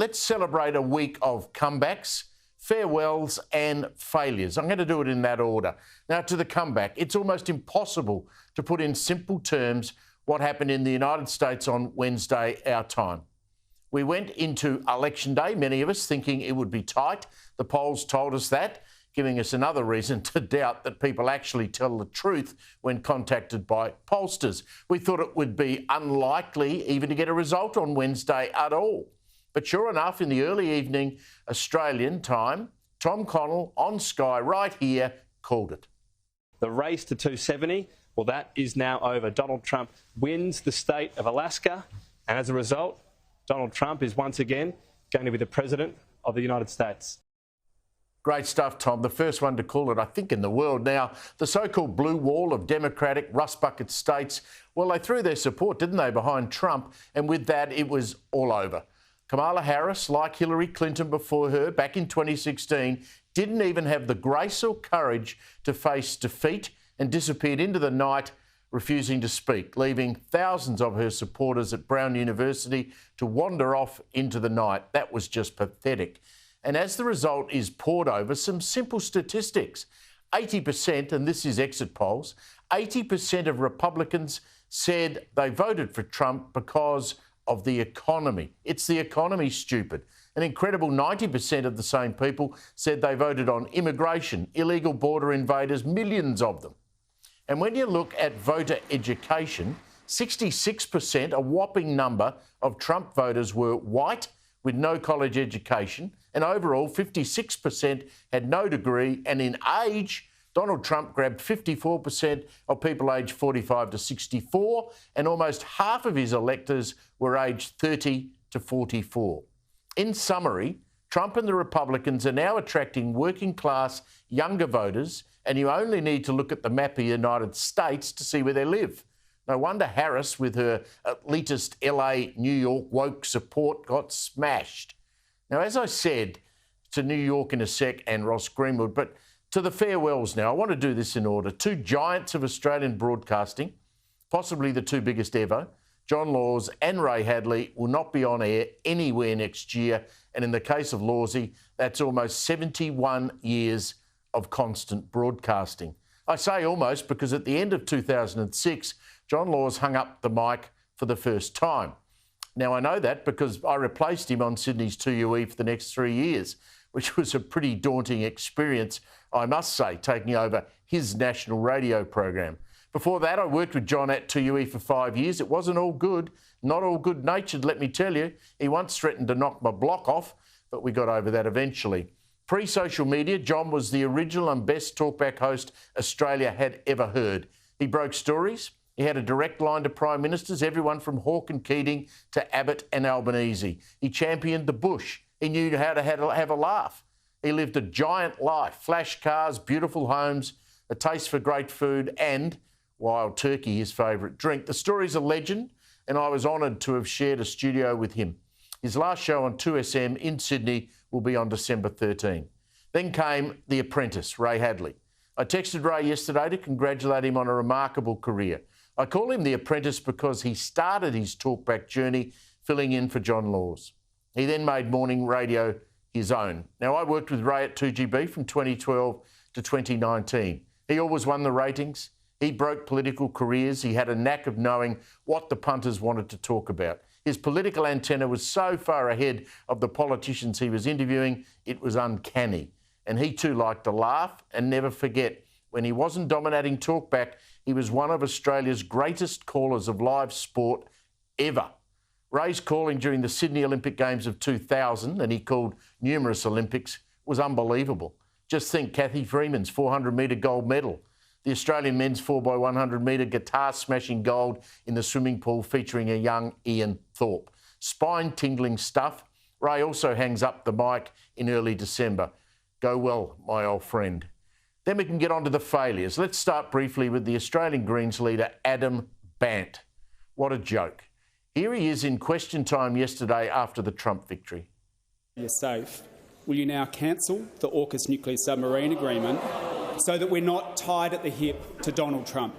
let's celebrate a week of comebacks, farewells and failures. I'm going to do it in that order. Now, to the comeback, it's almost impossible to put in simple terms what happened in the United States on Wednesday, our time. We went into Election Day, many of us, thinking it would be tight. The polls told us that, giving us another reason to doubt that people actually tell the truth when contacted by pollsters. We thought it would be unlikely even to get a result on Wednesday at all. But sure enough, in the early evening Australian time, Tom Connell on Sky right here called it. The race to 270, well, that is now over. Donald Trump wins the state of Alaska, and as a result, Donald Trump is once again going to be the President of the United States. Great stuff, Tom. The first one to call it, I think, in the world. Now, the so-called blue wall of Democratic rust bucket states, well, they threw their support, didn't they, behind Trump, and with that, it was all over. Kamala Harris, like Hillary Clinton before her back in 2016, didn't even have the grace or courage to face defeat and disappeared into the night, refusing to speak, leaving thousands of her supporters at Brown University to wander off into the night. That was just pathetic. And as the result is poured over, some simple statistics. 80%, and this is exit polls, 80% of Republicans said they voted for Trump because of the economy. It's the economy, stupid. An incredible 90% of the same people said they voted on immigration, illegal border invaders, millions of them. And when you look at voter education, 66%, a whopping number of Trump voters were white with no college education, and overall 56% had no degree, and in age, Donald Trump grabbed 54% of people aged 45 to 64, and almost half of his electors were aged 30 to 44. In summary, Trump and the Republicans are now attracting working-class, younger voters, and you only need to look at the map of the United States to see where they live. No wonder Harris, with her elitist LA, New York woke support, got smashed. Now, as I said to New York in a sec and Ross Greenwood, but to the farewells now, I want to do this in order. Two giants of Australian broadcasting, possibly the two biggest ever, John Laws and Ray Hadley, will not be on air anywhere next year. And in the case of Lawsy, that's almost 71 years of constant broadcasting. I say almost because at the end of 2006, John Laws hung up the mic for the first time. Now, I know that because I replaced him on Sydney's 2UE for the next 3 years, which was a pretty daunting experience, I must say, taking over his national radio program. Before that, I worked with John at 2UE for 5 years. It wasn't all good, not all good-natured, let me tell you. He once threatened to knock my block off, but we got over that eventually. Pre-social media, John was the original and best talkback host Australia had ever heard. He broke stories. He had a direct line to Prime Ministers, everyone from Hawke and Keating to Abbott and Albanese. He championed the bush. He knew how to have a laugh. He lived a giant life, flash cars, beautiful homes, a taste for great food and wild turkey, his favourite drink. The story's a legend, and I was honoured to have shared a studio with him. His last show on 2SM in Sydney will be on December 13. Then came The Apprentice, Ray Hadley. I texted Ray yesterday to congratulate him on a remarkable career. I call him The Apprentice because he started his talkback journey filling in for John Laws. He then made morning radio his own. Now, I worked with Ray at 2GB from 2012 to 2019. He always won the ratings. He broke political careers. He had a knack of knowing what the punters wanted to talk about. His political antenna was so far ahead of the politicians he was interviewing, it was uncanny. And he too liked to laugh and never forget. When he wasn't dominating talkback, he was one of Australia's greatest callers of live sport ever. Ray's calling during the Sydney Olympic Games of 2000, and he called numerous Olympics, was unbelievable. Just think Kathy Freeman's 400-metre gold medal, the Australian men's 4x100-metre guitar-smashing gold in the swimming pool featuring a young Ian Thorpe. Spine-tingling stuff. Ray also hangs up the mic in early December. Go well, my old friend. Then we can get on to the failures. Let's start briefly with the Australian Greens leader, Adam Bandt. What a joke. Here he is in question time yesterday after the Trump victory. You're safe. Will you now cancel the AUKUS nuclear submarine agreement so that we're not tied at the hip to Donald Trump?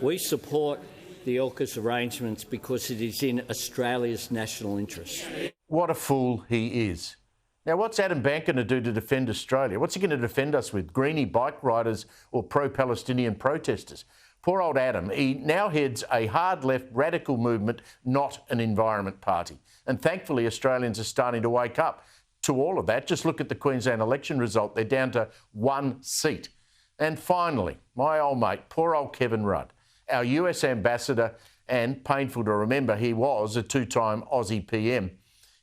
We support the AUKUS arrangements because it is in Australia's national interest. What a fool he is. Now, what's Adam Bandt going to do to defend Australia? What's he going to defend us with? Greenie bike riders or pro-Palestinian protesters? Poor old Adam. He now heads a hard-left radical movement, not an environment party. And thankfully, Australians are starting to wake up to all of that. Just look at the Queensland election result. They're down to 1 seat. And finally, my old mate, poor old Kevin Rudd, our US ambassador, and painful to remember, he was a 2-time Aussie PM.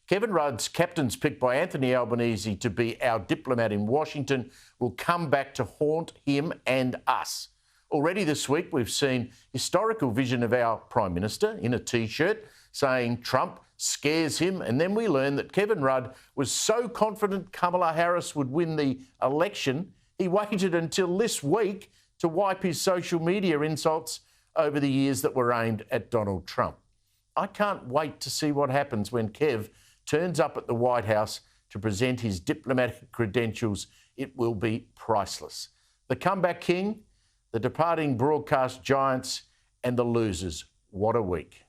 Kevin Rudd's captain's pick by Anthony Albanese to be our diplomat in Washington will come back to haunt him and us. Already this week, we've seen historical vision of our Prime Minister in a T-shirt saying Trump scares him. And then we learn that Kevin Rudd was so confident Kamala Harris would win the election, he waited until this week to wipe his social media insults over the years that were aimed at Donald Trump. I can't wait to see what happens when Kev turns up at the White House to present his diplomatic credentials. It will be priceless. The comeback king, the departing broadcast giants, and the losers. What a week.